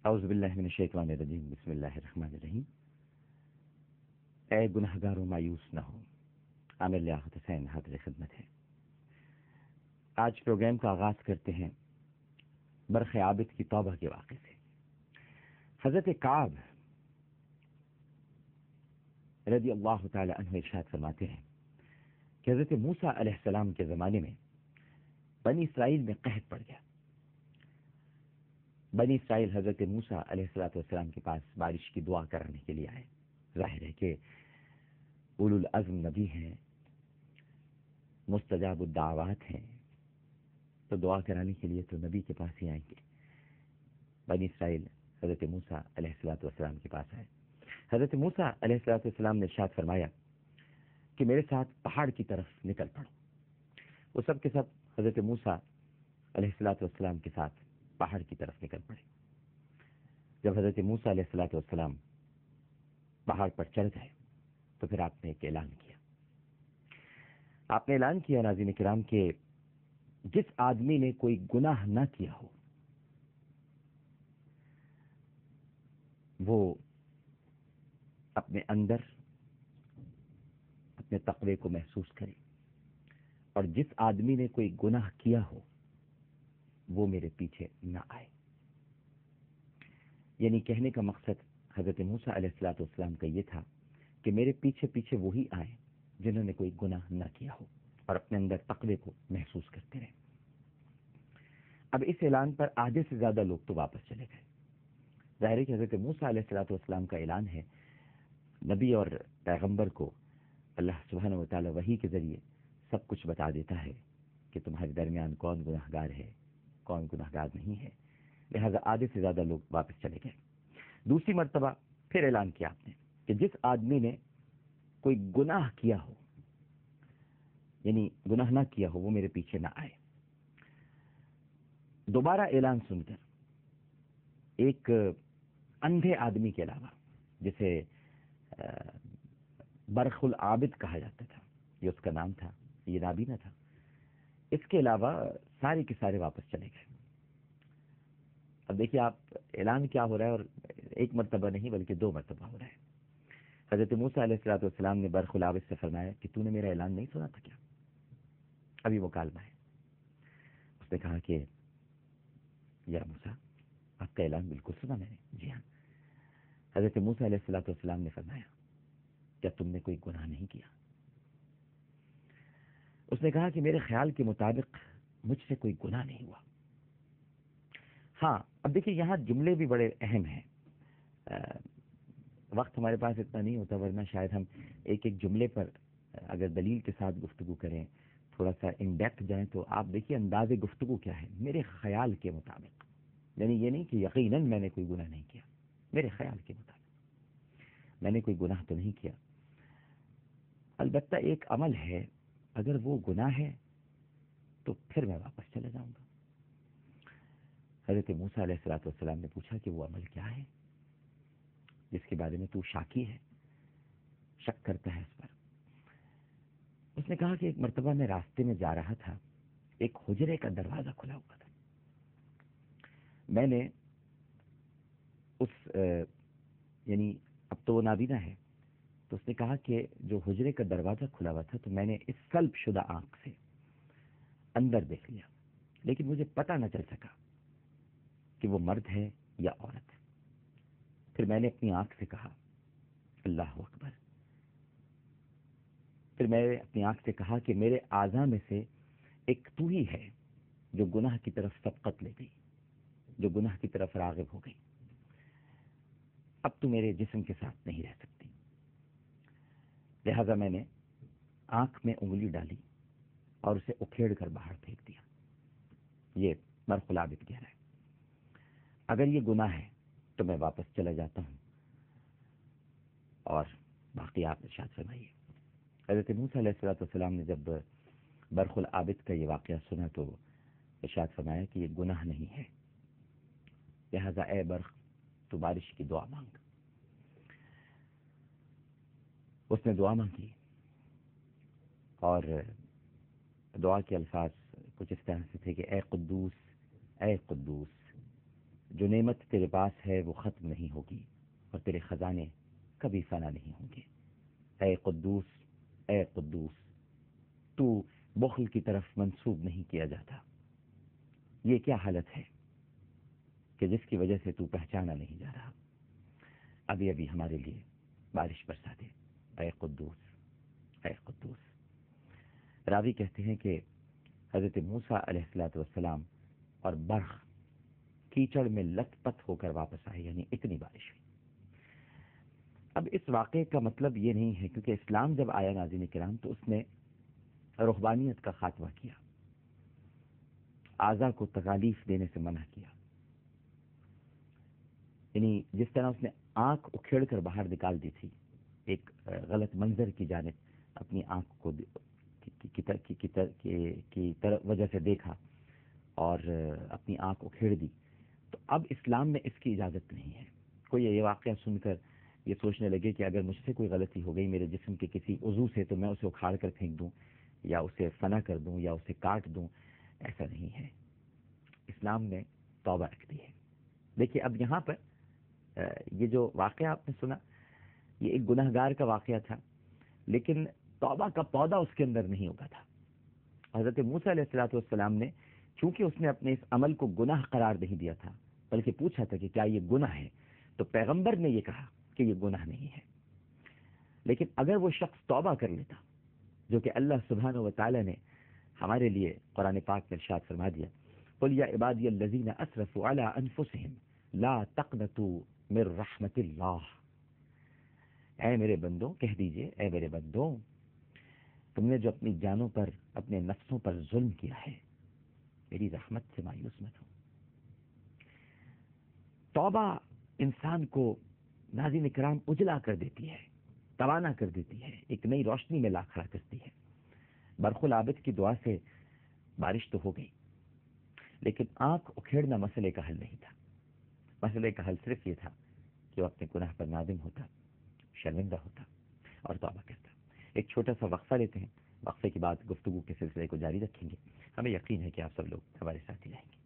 اعوذ باللہ من الشیطان الرجیم، بسم اللہ الرحمن الرحیم۔ اے گنہگاروں مایوس نہ ہو، عامر لیاقت حسین حاضر خدمت ہے۔ آج پروگرام کا آغاز کرتے ہیں برخ عابد کی توبہ کے واقعے سے۔ حضرت کعب رضی اللہ تعالی عنہ ارشاد فرماتے ہیں کہ حضرت موسیٰ علیہ السلام کے زمانے میں بنی اسرائیل میں قحط پڑ گیا۔ بنی اسرائیل حضرت موسیٰ علیہ السلام کے پاس بارش کی دعا کرانے کے لیے آئے۔ ظاہر ہے کہ اولو العزم نبی ہیں، مستجاب الدعوات ہیں، تو دعا کرانے کے لیے تو نبی کے پاس ہی آئیں گے۔ بنی اسرائیل حضرت موسیٰ علیہ السلام کے پاس آئے۔ حضرت موسیٰ علیہ السلام نے ارشاد فرمایا کہ میرے ساتھ پہاڑ کی طرف نکل پڑو۔ وہ سب کے سب حضرت موسیٰ علیہ السلام کے ساتھ پہاڑ کی طرف نکل پڑے۔ جب حضرت موسیٰ علیہ السلام پہاڑ پر چڑھ گئے تو پھر آپ نے ایک اعلان کیا۔ آپ نے اعلان کیا ناظرین کرام کہ جس آدمی نے کوئی گناہ نہ کیا ہو وہ اپنے اندر اپنے تقوی کو محسوس کرے، اور جس آدمی نے کوئی گناہ کیا ہو وہ میرے پیچھے نہ آئے۔ یعنی کہنے کا مقصد حضرت موسیٰ علیہ السلام کا یہ تھا کہ میرے پیچھے پیچھے وہی آئیں جنہوں نے کوئی گناہ نہ کیا ہو اور اپنے اندر تقوی کو محسوس کرتے رہیں۔ اب اس اعلان پر آدھے سے زیادہ لوگ تو واپس چلے گئے۔ ظاہر ہے کہ حضرت موسیٰ علیہ السلام کا اعلان ہے، نبی اور پیغمبر کو اللہ سبحانہ و تعالی وحی کے ذریعے سب کچھ بتا دیتا ہے کہ تمہارے درمیان کون گناہ گار ہے، کون گناہ گار نہیں ہے، لہذا آدھے سے زیادہ لوگ واپس چلے گئے۔ دوسری مرتبہ پھر اعلان کیا آپ نے کہ جس آدمی نے کوئی گناہ کیا ہو، یعنی گناہ نہ کیا ہو، وہ میرے پیچھے نہ آئے۔ دوبارہ اعلان سن کر ایک اندھے آدمی کے علاوہ، جسے برخ العابد کہا جاتا تھا، یہ اس کا نام تھا، یہ نابینا تھا، اس کے علاوہ سارے کے سارے واپس چلے گئے۔ اب دیکھیے آپ، اعلان کیا ہو رہا ہے، اور ایک مرتبہ نہیں بلکہ دو مرتبہ ہو رہا ہے۔ حضرت موسیٰ علیہ السلام نے برخ العابد سے فرمایا کہ تو نے میرا اعلان نہیں سنا تھا کیا؟ ابھی مکالمہ ہے۔ اس نے کہا کہ یا موسیٰ، آپ کا اعلان بالکل سنا میں نے۔ جی ہاں۔ حضرت موسیٰ علیہ السلام نے فرمایا کیا تم نے کوئی گناہ نہیں کیا؟ اس نے کہا کہ میرے خیال کے مطابق مجھ سے کوئی گناہ نہیں ہوا۔ ہاں، اب دیکھیے یہاں جملے بھی بڑے اہم ہیں۔ وقت ہمارے پاس اتنا نہیں ہوتا، ورنہ شاید ہم ایک ایک جملے پر اگر دلیل کے ساتھ گفتگو کریں، تھوڑا سا ان ڈیپتھ جائیں، تو آپ دیکھیے انداز گفتگو کیا ہے، میرے خیال کے مطابق، یعنی یہ نہیں کہ یقیناً میں نے کوئی گناہ نہیں کیا، میرے خیال کے مطابق میں نے کوئی گناہ تو نہیں کیا۔ البتہ ایک عمل ہے، اگر وہ گناہ ہے تو پھر میں واپس چلا جاؤں گا۔ حضرت موسیٰ علیہ السلام نے پوچھا کہ وہ عمل کیا ہے جس کے بارے میں تو شاکی ہے، شک کرتا ہے اس پر؟ اس نے کہا کہ ایک مرتبہ میں راستے میں جا رہا تھا، ایک حجرے کا دروازہ کھلا ہوا تھا، میں نے اس یعنی اب تو وہ نابینا ہے، تو اس نے کہا کہ جو حجرے کا دروازہ کھلا ہوا تھا تو میں نے اس سلب شدہ آنکھ سے اندر دیکھ لیا، لیکن مجھے پتہ نہ چل سکا کہ وہ مرد ہے یا عورت ہے۔ پھر میں نے اپنی آنکھ سے کہا اللہ اکبر۔ پھر میں نے اپنی آنکھ سے کہا کہ میرے اعضاء میں سے ایک تو ہی ہے جو گناہ کی طرف سبقت لے گئی، جو گناہ کی طرف راغب ہو گئی، اب تو میرے جسم کے ساتھ نہیں رہ سکتی۔ لہذا میں نے آنکھ میں انگلی ڈالی اور اسے اکھیڑ کر باہر پھینک دیا۔ یہ برخ العابد کہہ رہا ہے، اگر یہ گناہ ہے تو میں واپس چلا جاتا ہوں، اور باقی آپ ارشاد فرمائیے۔ حضرت موسیٰ علیہ السلام نے جب برخ العابد کا یہ واقعہ سنا تو ارشاد فرمایا کہ یہ گناہ نہیں ہے، لہذا اے برخ تو بارش کی دعا مانگ۔ اس نے دعا مانگی، اور دعا کے الفاظ کچھ اس طرح سے تھے کہ اے قدوس، اے قدوس، جو نعمت تیرے پاس ہے وہ ختم نہیں ہوگی اور تیرے خزانے کبھی فنا نہیں ہوں گے۔ اے قدوس، اے قدوس، تو بخل کی طرف منسوب نہیں کیا جاتا۔ یہ کیا حالت ہے کہ جس کی وجہ سے تو پہچانا نہیں جا رہا؟ ابھی ابھی ہمارے لیے بارش برسا دے، اے قدوس، اے قدوس۔ راوی کہتے ہیں کہ حضرت موسیٰ علیہ السلام اور برق کیچڑ میں لت پت ہو کر واپس آئے، یعنی اتنی بارش ہوئی۔ اب اس واقعے کا مطلب یہ نہیں ہے، کیونکہ اسلام جب آیا ناظرین کرام تو اس نے رہبانیت کا خاتمہ کیا، اعضا کو تکالیف دینے سے منع کیا، یعنی جس طرح اس نے آنکھ اکھیڑ کر باہر نکال دی تھی، ایک غلط منظر کی جانب اپنی آنکھ کو کی وجہ سے دیکھا اور اپنی آنکھ اکھیڑ دی، تو اب اسلام میں اس کی اجازت نہیں ہے۔ کوئی یہ واقعہ سن کر یہ سوچنے لگے کہ اگر مجھ سے کوئی غلطی ہو گئی میرے جسم کے کسی عضو سے تو میں اسے اکھاڑ کر پھینک دوں یا اسے فنا کر دوں یا اسے کاٹ دوں، ایسا نہیں ہے۔ اسلام نے توبہ رکھ دی ہے۔ دیکھیے اب یہاں پر یہ جو واقعہ آپ نے سنا یہ ایک گناہ گار کا واقعہ تھا، لیکن توبہ کا پودا اس کے اندر نہیں ہوگا تھا۔ حضرت موسیٰ علیہ السلام نے چونکہ اس نے اپنے اس عمل کو گناہ قرار نہیں دیا تھا بلکہ پوچھا تھا کہ کیا یہ گناہ ہے، تو پیغمبر نے یہ کہا کہ یہ گناہ نہیں ہے۔ لیکن اگر وہ شخص توبہ کر لیتا، جو کہ اللہ سبحانہ و تعالی نے ہمارے لیے قرآن پاک میں ارشاد فرما دیا، قل یا عبادی الذین اسرفوا علی انفسہم لا تقنطوا من رحمت اللہ، اے میرے بندوں، کہہ دیجئے اے میرے بندوں، تم نے جو اپنی جانوں پر اپنے نفسوں پر ظلم کیا ہے، میری رحمت سے مایوس مت ہو۔ توبہ انسان کو ناظرین کرام اجلا کر دیتی ہے، توانا کر دیتی ہے، ایک نئی روشنی میں لا کھڑا کرتی ہے۔ برق العابد کی دعا سے بارش تو ہو گئی، لیکن آنکھ اکھیڑنا مسئلے کا حل نہیں تھا۔ مسئلے کا حل صرف یہ تھا کہ وہ اپنے گناہ پر نادم ہوتا، شرمندہ ہوتا اور توبہ کرتا۔ ایک چھوٹا سا وقفہ لیتے ہیں، وقفے کے بعد گفتگو کے سلسلے کو جاری رکھیں گے۔ ہمیں یقین ہے کہ آپ سب لوگ ہمارے ساتھ ہی رہیں گے۔